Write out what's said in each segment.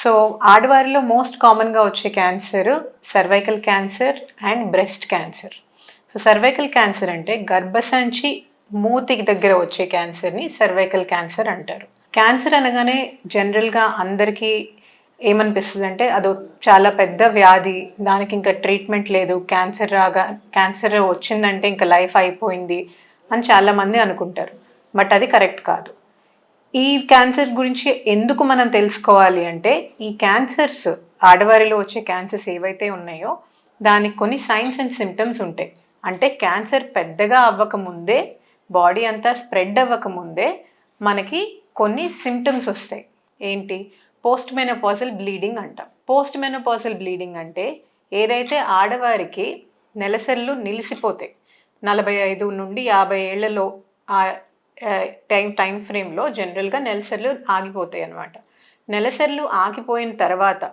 So ఆడవారిలో most కామన్గా వచ్చే cancer cervical cancer and breast cancer. So cervical cancer అంటే గర్భసంచి మూతికి దగ్గర వచ్చే క్యాన్సర్ని సర్వైకల్ క్యాన్సర్ అంటారు. క్యాన్సర్ అనగానే జనరల్గా అందరికీ ఏమనిపిస్తుంది అంటే అదో చాలా పెద్ద వ్యాధి, దానికి ఇంకా ట్రీట్మెంట్ లేదు, క్యాన్సర్ వచ్చిందంటే ఇంకా లైఫ్ అయిపోయింది అని చాలామంది అనుకుంటారు. బట్ అది కరెక్ట్ కాదు. ఈ క్యాన్సర్ గురించి ఎందుకు మనం తెలుసుకోవాలి అంటే, ఈ క్యాన్సర్స్ ఆడవారిలో వచ్చే క్యాన్సర్స్ ఏవైతే ఉన్నాయో దానికి కొన్ని సైన్స్ అండ్ సిమ్టమ్స్ ఉంటాయి. అంటే క్యాన్సర్ పెద్దగా అవ్వకముందే, బాడీ అంతా స్ప్రెడ్ అవ్వకముందే మనకి కొన్ని సిమ్టమ్స్ వస్తాయి. ఏంటి? పోస్ట్ మెనోపాజల్ బ్లీడింగ్ అంటాం. పోస్ట్ మెనోపాజల్ బ్లీడింగ్ అంటే ఏదైతే ఆడవారికి నెలసర్లు నిలిసిపోతాయి, 45 నుండి 50 ఏళ్లలో ఆ టైం ఫ్రేమ్లో జనరల్గా నెలసర్లు ఆగిపోతాయి అన్నమాట. నెలసర్లు ఆగిపోయిన తర్వాత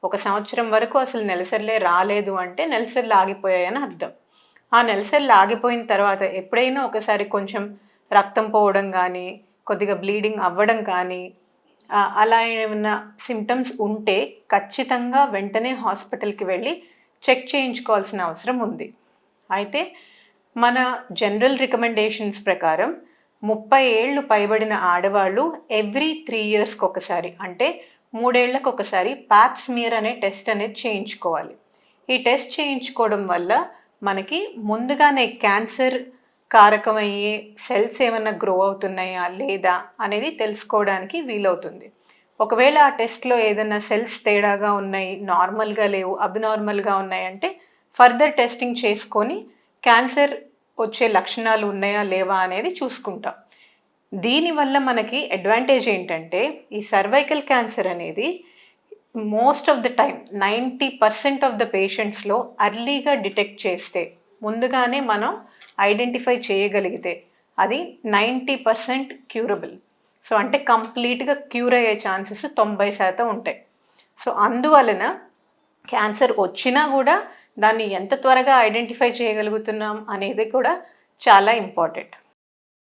1 సంవత్సరం వరకు అసలు నెలసర్లే రాలేదు అంటే నెలసర్లు ఆగిపోయాయని అర్థం. ఆ నెలసర్లు ఆగిపోయిన తర్వాత ఎప్పుడైనా ఒకసారి కొంచెం రక్తం పోవడం కానీ, కొద్దిగా బ్లీడింగ్ అవ్వడం కానీ, అలా ఏమైనా సిమ్టమ్స్ ఉంటే ఖచ్చితంగా వెంటనే హాస్పిటల్కి వెళ్ళి చెక్ చేయించుకోవాల్సిన అవసరం ఉంది. అయితే మన జనరల్ రికమెండేషన్స్ ప్రకారం 30 ఏళ్ళు పైబడిన ఆడవాళ్ళు ఎవ్రీ 3 ఇయర్స్కి ఒకసారి, అంటే 3 ఏళ్లకు ఒకసారి పాప్ స్మియర్ అనే టెస్ట్ అనేది చేయించుకోవాలి. ఈ టెస్ట్ చేయించుకోవడం వల్ల మనకి ముందుగానే క్యాన్సర్ కారకమయ్యే సెల్స్ ఏమైనా గ్రో అవుతున్నాయా లేదా అనేది తెలుసుకోవడానికి వీలవుతుంది. ఒకవేళ ఆ టెస్ట్లో ఏదైనా సెల్స్ తేడాగా ఉన్నాయి, నార్మల్గా లేవు, అబ్నార్మల్గా ఉన్నాయంటే ఫర్దర్ టెస్టింగ్ చేసుకొని క్యాన్సర్ వచ్చే లక్షణాలు ఉన్నాయా లేవా అనేది చూసుకుంటాం. దీనివల్ల మనకి అడ్వాంటేజ్ ఏంటంటే, ఈ సర్వైకల్ క్యాన్సర్ అనేది most of the time 90% of the పేషెంట్స్లో అర్లీగా డిటెక్ట్ చేస్తే, ముందుగానే మనం ఐడెంటిఫై చేయగలిగితే అది 90% క్యూరబుల్. సో అంటే కంప్లీట్గా క్యూర్ అయ్యే ఛాన్సెస్ 90% ఉంటాయి. సో అందువలన క్యాన్సర్ వచ్చినా కూడా దాన్ని ఎంత త్వరగా ఐడెంటిఫై చేయగలుగుతున్నాం అనేది కూడా చాలా ఇంపార్టెంట్.